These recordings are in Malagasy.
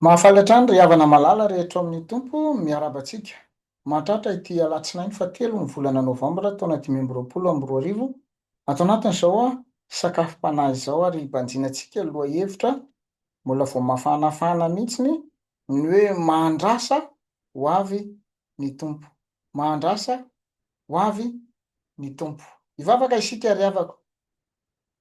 Mahafalatrany ry havana malala rehetra amin'ny tompo miarabantsika. Mahatratra ity alatsinainy fahatelo ny volana novambra taona 2024. Ato anatin'izao sakafom-panahy izao ary banjinantsika loha hevitra mbola vao mafanafana mihitsiny ny hoe mahandrasa ho avy ny tompo. Mahandrasa ho avy ny tompo. Ivavaka isika ry havako.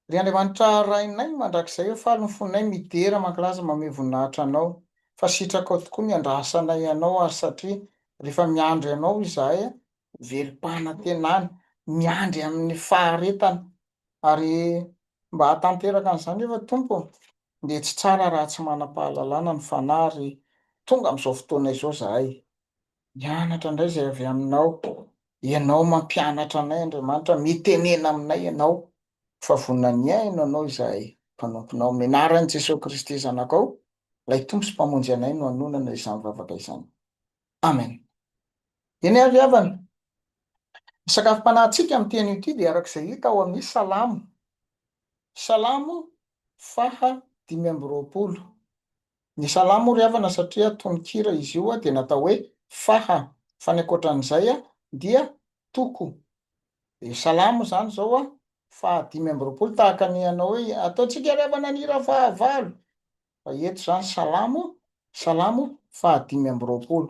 Ry Andriamanitra rainay mandrakizay hoe faly ny fonay midera mankilaza manome voninahitra anao. Fa sitraka tokoa miandrasanay ianao ary satria rehefa miandry ianao izahay velim-pahanantenany miandry amin'ny faharetana ary mba hatanteraka an'izany efa tompo dia tsy tsara raha tsy manam-pahalalana ny fanahy ary tonga amin'izao fotoana izao zahay mianatra indray izay avy aminao. Ianao mampianatra anay Andriamanitra, mitenena aminay ianao fa vonona ny aino anao izahay mpanomponao amin'ny anaran'i Jesosy Kristy zanakao. Lay tompo sy mpamonjy anay no anonana izany vavaka izany. Amen. Eny ary havana. Ny sakafom-panahintsika amin'ny teny ity dia arak'izay hita ao amin'ny Salamo. Salamo faha 520. Ny Salamo ry havana satria tononkira izy io dia natao hoe faha. Fa ny ankoatran'izay dia toko. Salamo zany zao faha 520 tahaka ny anao hoe ataontsika ry havana ny hira fahavalo. Fa eto zany Salamo faha 520.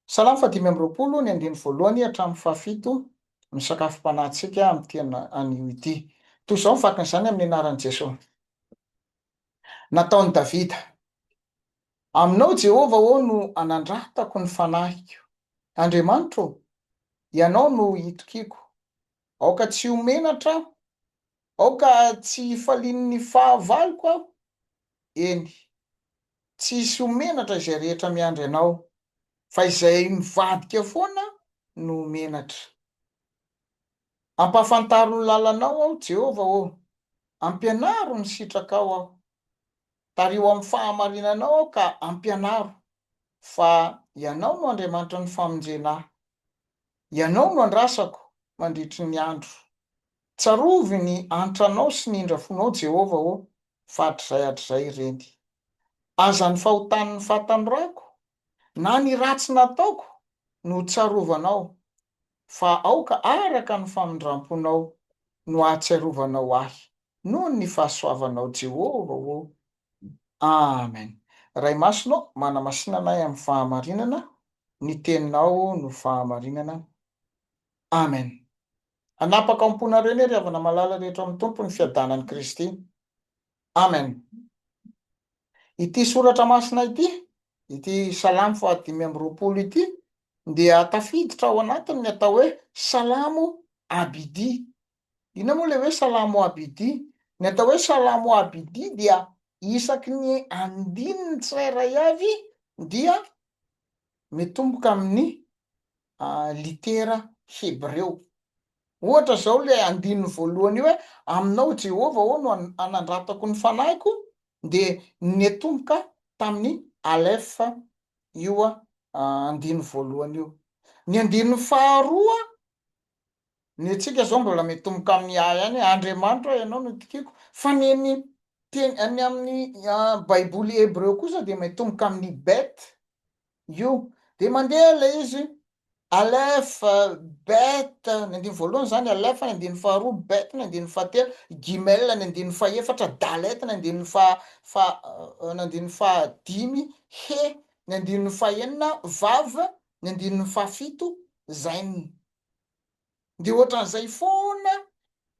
Salamo faha 520 ny andiny voalohany hatramin'ny fahafito ny sakafom-panahintsika amin'ny tena anio ity. Toy izao mifaky izany amin'ny anaran'i Jesosy. Nataon'i Davida: aminao Jehova no anandratako ny fanahiko. Andriamanitra, ianao no hitokiko. Aoka tsy homenatra aho, aoka tsy hifalian'ny fahavaloko aho. Eny, tsy hisy homenatra izay rehetra miandry anao, fa izay mivadika foana no menatra. Ampahafantaro ny lalanao aho Jehova ampianaro ny sitrakao aho. Tario amin'ny fahamarinanao aho ka ampianaro, fa ianao no Andriamanitra ny famonjena ahy. Ianao no andrasako mandritry ny andro. Tsarovy ny antranao sy ny indrafonao Jehova fa hatr'izay ireny. Aza ny fahotan'ny fahatanorako na ny ratsy nataoko no tsarovanao, fa aoka araka ny famindramponao no ahatsiarovanao ahy noho ny fahasoavanao Jehova. Amen. Ray masonao manamasinanay amin'ny fahamarinana, ny teninao no fahamarinana. Amen. Anapaka amponareo ry havana malala rehetra amin'ny tompo ny fiadanan'i Kristy. Amen. Ity soratra masina ity Salamo faha 520 ity dia tafiditra ao anatiny ny atao hoe Salamo Abidi. Ina moa le hoe Salamo Abidi? Ny atao hoe Salamo Abidi dia isaky ny andininy tsirairay avy dia mitomboka amin'ny litera hebreo. Ohatra zao le andininy voalohany io hoe aminao Jehova no anandratako ny fanahiko, dia netomboka tamin'ny alefa io andininy voalohany io. Ny andininy faharoa, ny antsika zao mbola mitomboka amin'ny a ihany, Andriamanitra ianao no tikiko, fa ny amin'ny baiboly hebreo kosa dia mitomboka amin'ny bet io. Dia mandeha le izy alefa, bet, ny andininy voalohany zany alefa, ny andininy faharoa bet, ny andininy fahatelo gimel, ny andininy fahaefatra dalet, ny andininy fahadimy he, ny andininy fahaenina vav, ny andininy fahafito zain. Dia ohatran'izay foana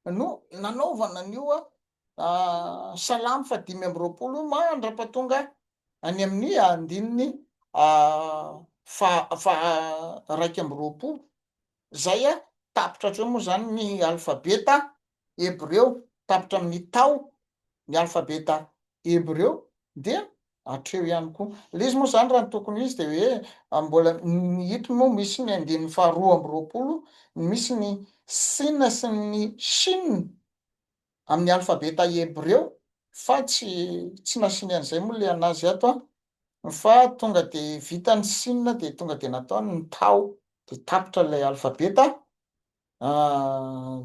no nanaovana an'io Salamo faha 520 mandra-pahatonga any amin'ny andininy raiky amby roapolo. Zay tapitra hatreo moa zany ny alfabeta hebreo, tapitra amin'ny tao ny alfabeta hebreo dia hatreo ihany koa. Le izy moa zany raha ny tokony izy dia hoe mbola hita moa misy ny andininy faharoa amby roapolo, misy ny sina sy ny shin amin'ny alfabeta hebreo, fa tsy nasiany an'izay moa le anazy ato fa tonga dia vita ny sina dia tonga dia natao ny tao dia tapitra ilay alfabeta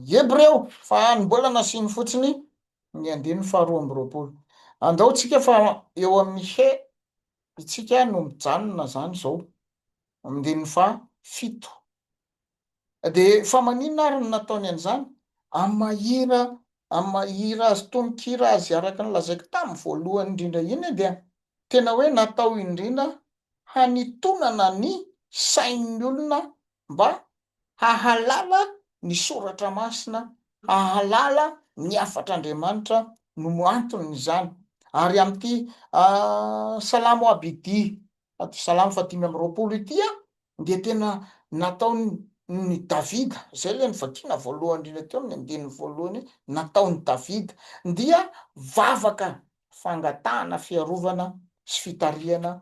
hebreo, fa mbola nasiany fotsiny ny andininy faharoa amby roapolo. Andaontsika fa eo amin'ny he Itsika no mijanona zany zao amindiny fa fito. De fa maninona ary no nataony an'izany? Amahira azy tononkira azy araka ny lazaiko tamin'ny voalohany indrindra iny dia tena hoe natao indrindra hanitonana ny sain'ny olona mba hahalala ny soratra masina, hahalala ny afatr'Andriamanitra no antony izany. Ary am'ty salamo abidi salamo 5:20 ity de tena nataony ny Davida, zay le ny vakiana voalohany indrindra teo amin'ny andininy voalohany, nataony Davida dia vavaka fangatahana fiarovana sy fitariana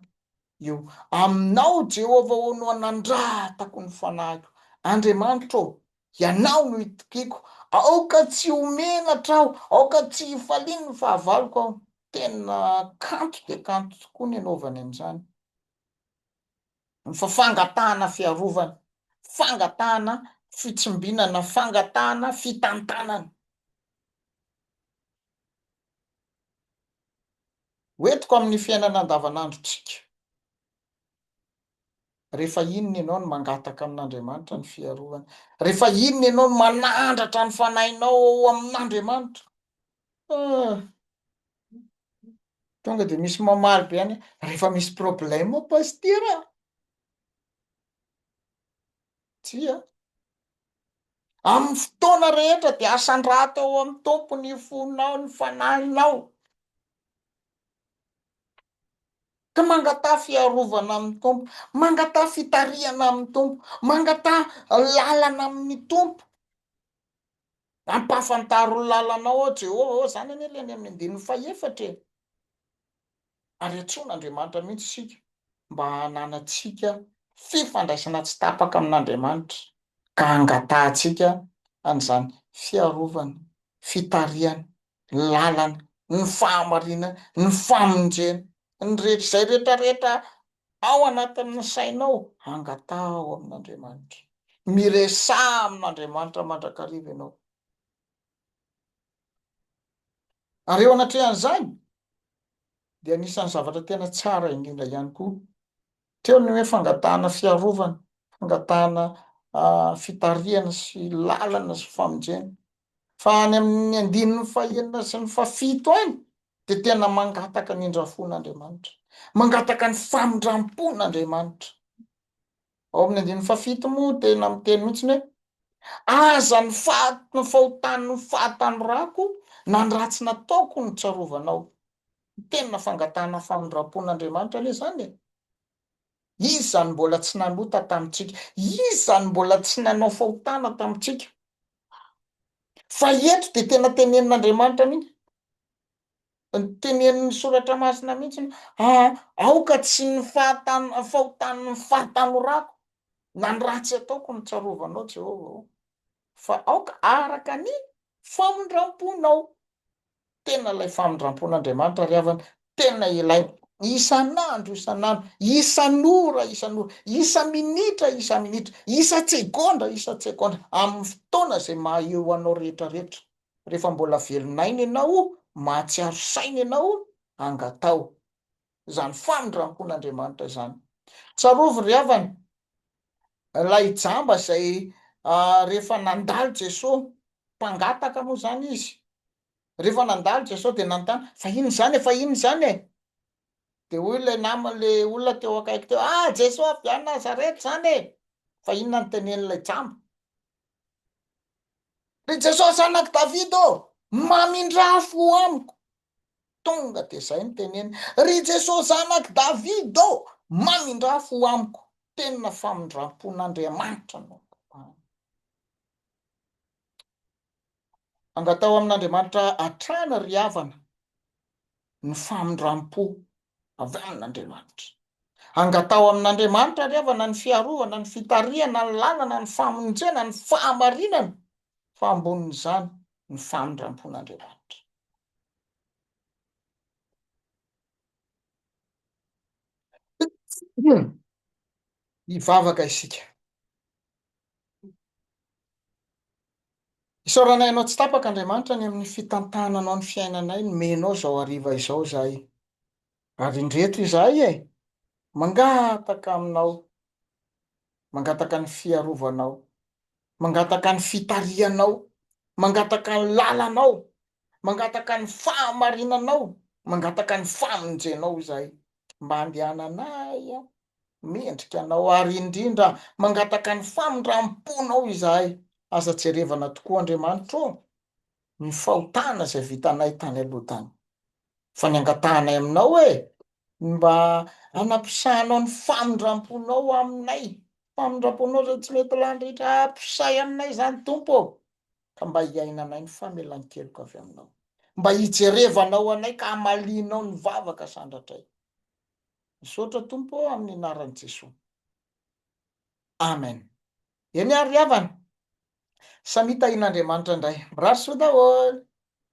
io. Aminao Jehova o no anandratako ny fanahiko. Andriamanitra ô, ianao no itokiko, aoka tsy homenatra aho, aoka tsy hifaliany ny fahavaloko aho. Tena kanto de kanto tokoa ny anaovany an'izany. Fa fangatahana fiarovana, fangatahana fitsombinana, fangatahana fitantanana. Hoentiko amin'ny fiainana andavanandrotsika. Rehefa inona ianao no mangataka amin'Andriamanitra ny fiarovana, rehefa inona ianao no manandratra ny fanahinao amin'Andriamanitra, tonga de misy mamaly be any, rehefa misy problème pastera, tsia amin'ny fotoana rehetra de asan-drato ao amin'ny tompo ny fonao ny fanahinao, ka mangatà fiarovana amin'ny tompo, mangatà fitariana amin'ny tompo, mangatà lalana amin'ny tompo. Ampahafantaro ny lalanao ao Jehova ao, zany anie le any amin'ny andininy faha-efatra e. Ary antson'Andriamanitra mihitsy isika mba hananantsika fifandraisana tsy tapaka amin'Andriamanitra, ka angatàntsika an'izany fiarovana, fitariana, lalana, ny fahamarinana, ny famonjena, ny rehetra zay rehetrarehetra ao anatin'ny sainao, angatà ao amin'Andriamanitra. Miresà amin'Andriamanitra mandrakariva ianao. Ary eo anatrehan'izany de anisan'ny zavatra tena tsara indrindra ihany koa. Teo ny hoe fangatahana fiarovana, fangatahana fitariana sy lalana sy famonjena. Fa any amin'ny andininy fahaenina sy ny fahafito any de tena mangataka ny indrafon'Andriamanitra, mangataka ny famindrampon'Andriamanitra. Ao amin'ny andininy fahafito moa tena miteny mihitsiny hoe aza ny fahotany ny fahatanorako na ny ratsy nataoko ny tsarovanao. Tena fangatahana famindrampon'Andriamanitra le zany e. Izy zany mbola tsy nanota tamintsika, izy zany mbola tsy nanao fahotana tamintsika, fa eto de tena tenenin'Andriamanitra mihitsy, tenenin'ny soratra masina mihitsy, aoka tsy ny fahotany ny fahatanorako na ny ratsy ataoko ny tsarovanao Jehova, fa aoka araka ny famindramponao. Tena ilay famindrampon'Andriamanitra ry havana, tena ilaina isan'andro isan'andro, isan'ora isan'ora, isa-minitra isa-minitra, isa-tsekondra isa-tsekondra, amin'ny fotoana zay maha eo anao rehetra rehetra. Rehefa mbola velonaina ianao, mahatsiaro saina ianao, angatao zany famindrampon'Andriamanitra zany. Tsarovy ry havana, lay jamba zay rehefa nandalo Jesosy, mpangataka moa zany izy, rehefa nandalo Jesosy de nanontany fa ino zany e, fa ino zany e? De hoy le namany le olona teo akaiky teo, Jesosy avy any Nazareta zany e. Fa inona no tenenin'ilay jamba? Ry Jesosy zanak' Davida ô, mamindrafo amiko. Tonga de zay no teneny, ry Jesosy zanak' Davida ô, mamindrafo amiko. Tena famindrampon'Andriamanitra no. Angatao amin'Andriamanitra atrana ry havana ny famindrampo avy amin'Andriamanitra. Angatao amin'Andriamanitra ry havana ny fiarovana, ny fitariana, ny lalana, ny famonjena, ny fahamarinana, fa ambonin'izany ny famindrampon'Andriamanitra. Ivavaka isika. Isaoranay anao tsy tapaka Andriamanitra ny amin'ny fitantananao ny fiainanay, nomenao zao hariva izao zahay. Ary indreto izahay e. mangataka aminao, mangataka ny fiarovanao, mangataka ny fitarianao, mangataka ny lalanao, mangataka ny fahamarinanao, mangataka ny famonjenao zay, mba andehananay a mendrika anao, ary indrindra mangataka ny famondram-ponao izahay. Aza jerevana tokoa Andriamanitro ny fahotana zay vitanay tany aloha tany, fa ny angatahanay aminao mba anampisahanao ny famondram-ponao aminay, famondram-ponao zay tsy mety landritra, ampisay aminay zany Tompo, ka mba hiainanay ny famelan-keloko avy aminao, mba hijerevanao anay ka amalinao ny vavaka sandratray. Misaotra Tompo amin'ny anaran'i Jesosy. Amen. Eny ary havana, samita in'Andriamanitra indray, mirary soa daholo.